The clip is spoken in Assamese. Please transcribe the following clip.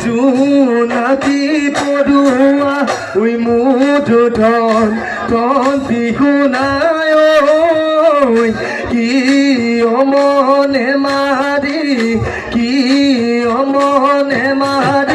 জোনাকী পৰুৱা ঐ মধু ধন তন্তি শুনাই ঐ কি অমনে মাৰি কি অমনে মাৰি